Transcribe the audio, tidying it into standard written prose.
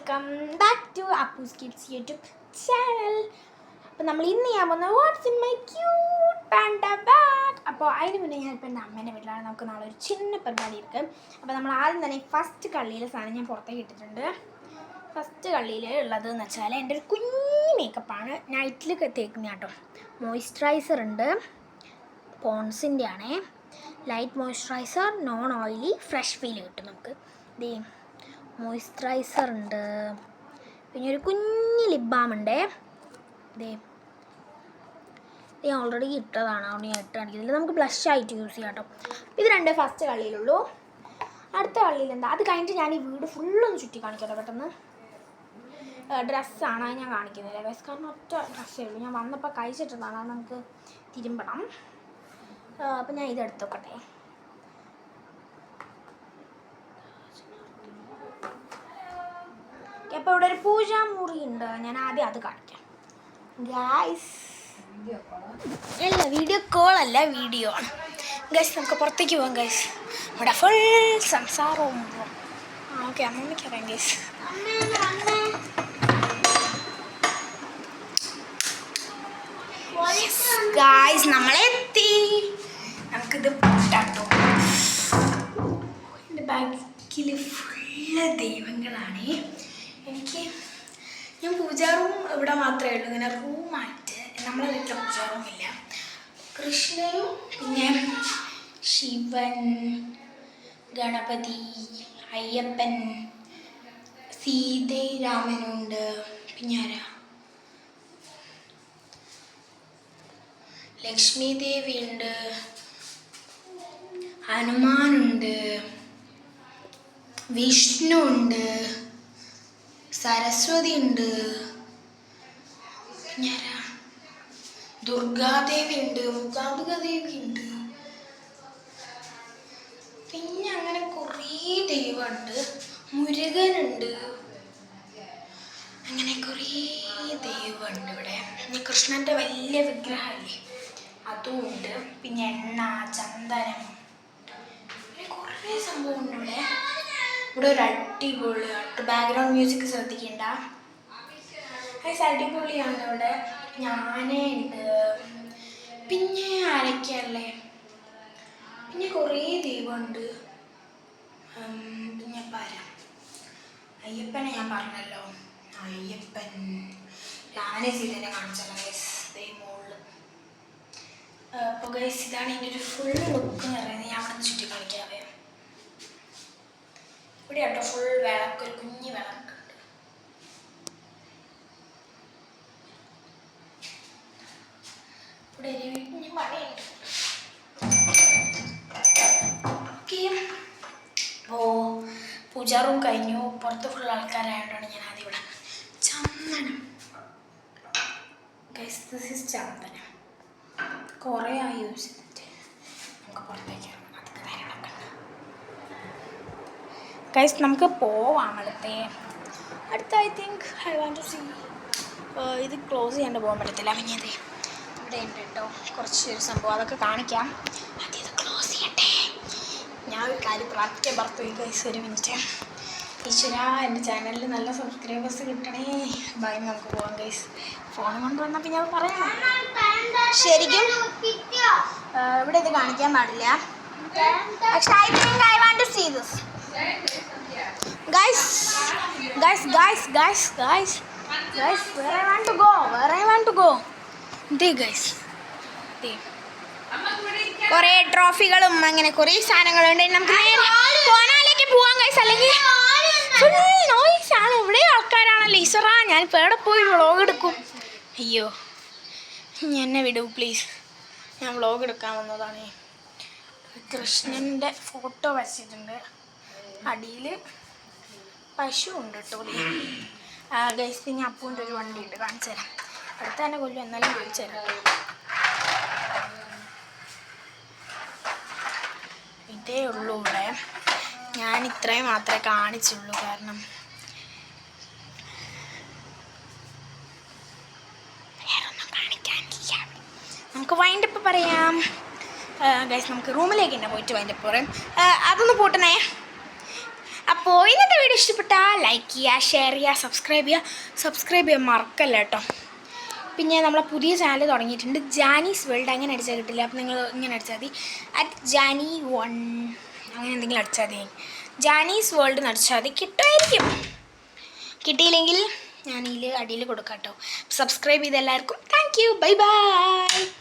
Welcome back to Appu's kids YouTube channel. അപ്പോൾ നമ്മൾ ഇന്ന് ചെയ്യാൻ പോകുന്നത് what's in my cute panda bag. അപ്പോൾ അതിന് മുന്നേ ഞാനിപ്പോൾ എൻ്റെ അമ്മേൻ്റെ വീട്ടിലാണ്. നമുക്ക് നാളെ ഒരു ചിന്ന പരിപാടി ഇരിക്കും. അപ്പോൾ നമ്മൾ ആദ്യം തന്നെ ഫസ്റ്റ് കള്ളിയിലെ സാധനം ഞാൻ പുറത്തേക്ക് ഇട്ടിട്ടുണ്ട്. ഫസ്റ്റ് കള്ളിയിൽ ഉള്ളതെന്ന് വെച്ചാൽ എൻ്റെ ഒരു കുഞ്ഞു മേക്കപ്പാണ്. നൈറ്റിൽ തേക്കുന്ന കേട്ടോ. മോയ്സ്ചറൈസർ ഉണ്ട്, പോൺസിൻ്റെ ആണേ. Light moisturiser, non oily, fresh feel കിട്ടും നമുക്ക്. ഇതേ മോയ്സ്ചറൈസർ ഉണ്ട്, പിന്നെ ഒരു കുഞ്ഞ് ലിപ് ബാം ഉണ്ട്. ഇതേ ഓൾറെഡി ഇട്ടതാണ്, അതുകൊണ്ട് ഞാൻ ഇട്ട് കാണിക്കുന്നില്ല. നമുക്ക് ബ്ലഷ് ആയിട്ട് യൂസ് ചെയ്യാം കേട്ടോ. ഇത് രണ്ട് ഫസ്റ്റ് കള്ളിയിലുള്ളൂ. അടുത്ത കള്ളിയിൽ എന്താ, അത് കഴിഞ്ഞിട്ട് ഞാൻ ഈ വീട് ഫുള്ളൊന്ന് ചുറ്റി കാണിക്കട്ടോ പെട്ടെന്ന്. ഡ്രസ്സാണ്, അത് ഞാൻ കാണിക്കുന്നില്ല ഗൈസ്, കാരണം ഒറ്റ ഡ്രസ്സേ ഉള്ളൂ. ഞാൻ വന്നപ്പോൾ കഴിച്ചിട്ടുള്ളതാണ്, അത് നമുക്ക് തിരുമ്പണം. അപ്പം ഞാൻ ഇതെടുത്ത് നോക്കട്ടെ. അപ്പോൾ ഇവിടെ ഒരു പൂജാമുറി ഉണ്ട്, ഞാൻ ആദ്യം അത് കാണിക്കാം ഗൈസ്. അല്ല വീഡിയോ കോളല്ല, വീഡിയോ ആണ് ഗൈസ്. നമുക്ക് പുറത്തേക്ക് പോകാം ഗൈസ്. ഇവിടെ ഫുൾ സംസാരവും. ഓക്കെ, അമ്മമ്മയ്ക്ക് അറിയാം ഗൈസ്. ഗൈസ് നമ്മളെത്തി. നമുക്കിത് കേട്ടോ. എൻ്റെ ബാക്കിൽ ഫുള്ള് ദൈവങ്ങളാണ്. ഞാൻ പൂജാറും ഇവിടെ മാത്രമേ ഉള്ളൂ, ഇങ്ങനെ റൂമായിട്ട് നമ്മളെ വീട്ടിൽ പൂജാറുമില്ല. കൃഷ്ണനും പിന്നെ ശിവൻ, ഗണപതി, അയ്യപ്പൻ, സീതരാമനുണ്ട്, പിന്നെ ആരാ, ലക്ഷ്മി ദേവി ഉണ്ട്, ഹനുമാനുണ്ട്, വിഷ്ണു ഉണ്ട്, സരസ്വതി ഉണ്ട്, പിന്നെ ആരാ, ദുർഗാദേവി ഉണ്ട്, മൂകാംബികാദേവി ഉണ്ട്, പിന്നെ അങ്ങനെ കുറേ ദൈവമുണ്ട്. മുരുകനുണ്ട്, അങ്ങനെ കുറേ ദൈവമുണ്ട് ഇവിടെ. പിന്നെ കൃഷ്ണൻ്റെ വലിയ വിഗ്രഹമല്ലേ, അതും ഉണ്ട്. പിന്നെ എണ്ണ, ചന്ദനം, അങ്ങനെ കുറേ സംഭവമുണ്ട് ഇവിടെ. ഇവിടെ ഒരു അടിപൊളി ബാക്ക്ഗ്രൗണ്ട് മ്യൂസിക് ശ്രദ്ധിക്കണ്ട, അടിപൊളിയാണ് ഇവിടെ. ഞാനേ ഉണ്ട്, പിന്നെ ആരൊക്കെയല്ലേ, പിന്നെ കുറേ ദൈവമുണ്ട്. പിന്നെ പറയാം, അയ്യപ്പനെ ഞാൻ പറഞ്ഞല്ലോ, അയ്യപ്പൻ, രാമനെ സീതനെ കാണിച്ചല്ലോ ഗൈസ്, മോളിൽ. അപ്പോൾ ഗൈസ് ഇതാണ് എൻ്റെ ഒരു ഫുൾ ലുക്ക് എന്ന് പറയുന്നത്. ഞാൻ അവിടെ നിന്ന് ചുറ്റി കാണിക്കാവേ. ഇവിടെ കേട്ടോ ഫുൾ വിളക്ക്, ഒരു കുഞ്ഞ് വിളക്കുണ്ട്. ഇവിടെ ഒരു കുഞ്ഞ് പണിയുണ്ട്. ഓക്കെ, അപ്പോൾ പൂജാ റൂം കഴിഞ്ഞു. പുറത്ത് ഫുൾ ആൾക്കാരായതുകൊണ്ടാണ് ഞാൻ ആദ്യം ഇവിടെ. ചന്ദനം ഗൈസ്, ദിസ് ഈസ് ചന്ദനം. കുറേ ആയി യൂസ് ചെയ്തിട്ട്. നമുക്ക് പുറത്തേക്ക് ഇറങ്ങാം, അതൊക്കെ കാര്യങ്ങളൊക്കെ ഉണ്ട് ഗൈസ്. നമുക്ക് പോവാം അടുത്ത I think I want to see. ഇത് ക്ലോസ് ചെയ്യാണ്ട് പോകാൻ പറ്റത്തില്ല. പിന്നെ ഇത് ഇവിടെ ഉണ്ട് കേട്ടോ കുറച്ചൊരു സംഭവം, അതൊക്കെ കാണിക്കാം. അത് ഇത് ക്ലോസ് ചെയ്യട്ടെ. ഞാൻ ഒരു കാര്യം പ്രാർത്ഥിക്കാൻ പറഞ്ഞു ഗൈസ്, ഒരു മിനിറ്റ്. ഈശ്വര, എൻ്റെ ചാനലിൽ നല്ല സബ്സ്ക്രൈബേഴ്സ് കിട്ടണേ. ബൈ, നമുക്ക് പോകാം ഗൈസ്. ഫോൺ കൊണ്ട് വന്നാൽ പിന്നെ അത് പറയണം. ശരിക്കും ഇവിടെ ഇത് കാണിക്കാൻ പാടില്ല. പക്ഷേ I think I want to see this guys. Where I want to go. Guys കുറേ ട്രോഫികളും അങ്ങനെ കുറേ സാധനങ്ങളുണ്ട്. നമുക്ക് കോനാലേക്ക് പോവാം ഗൈസ്. അല്ലെങ്കിൽ ഫുൾ നോയ്സാണ്, ഇവിടെ ആൾക്കാരാണല്ലോ. ഈശ്വറാ, ഞാൻ ഇപ്പോൾ എവിടെ പോയി വ്ളോഗ് എടുക്കും? അയ്യോ, എന്നെ വിടൂ പ്ലീസ്, ഞാൻ വ്ളോഗ് എടുക്കാൻ വന്നതാണ്. കൃഷ്ണൻ്റെ ഫോട്ടോ വച്ചിട്ടുണ്ട്, അടിയിൽ പശു ഉണ്ട് കേട്ടോ ഗൈസ്. പിന്നെ അപ്പൂൻ്റെ ഒരു വണ്ടി ഉണ്ട്, കാണിച്ചു തരാം. അടുത്ത് തന്നെ കൊല്ലും, എന്നാലും കാണിച്ചു തരാം. ഇതേ ഉള്ളൂ ഇവിടെ. ഞാൻ ഇത്രയും മാത്രമേ കാണിച്ചുള്ളൂ, കാരണം വേറൊന്നും കാണിക്കാനില്ല. നമുക്ക് വൈൻഡപ്പ് പറയാം ഗൈസ്. നമുക്ക് റൂമിലേക്ക് തന്നെ പോയിട്ട് വൈൻഡപ്പ് പറയാം. അതൊന്ന് പൂട്ടണേ. അപ്പോൾ അപ്പോൾ ഇന്നത്തെ വീഡിയോ ഇഷ്ടപ്പെട്ടാൽ ലൈക്ക് ചെയ്യുക, ഷെയർ ചെയ്യുക, സബ്സ്ക്രൈബ് ചെയ്യാൻ മറക്കല്ല കേട്ടോ. പിന്നെ നമ്മളെ പുതിയ ചാനൽ തുടങ്ങിയിട്ടുണ്ട്, ജാനീസ് വേൾഡ്. അങ്ങനെ അടിച്ചാൽ കിട്ടില്ല. അപ്പോൾ നിങ്ങൾ ഇങ്ങനെ അടിച്ചാൽ മതി, @Jani1 അങ്ങനെ എന്തെങ്കിലും അടിച്ചാൽ മതി. ജാനീസ് വേൾഡ് എന്ന് അടിച്ചാൽ മതി, കിട്ടുമായിരിക്കും. കിട്ടിയില്ലെങ്കിൽ ഞാൻ ഇതിൽ അടിയിൽ കൊടുക്കാം കേട്ടോ. സബ്സ്ക്രൈബ് ചെയ്ത എല്ലാവർക്കും താങ്ക് യു, ബൈ ബൈ.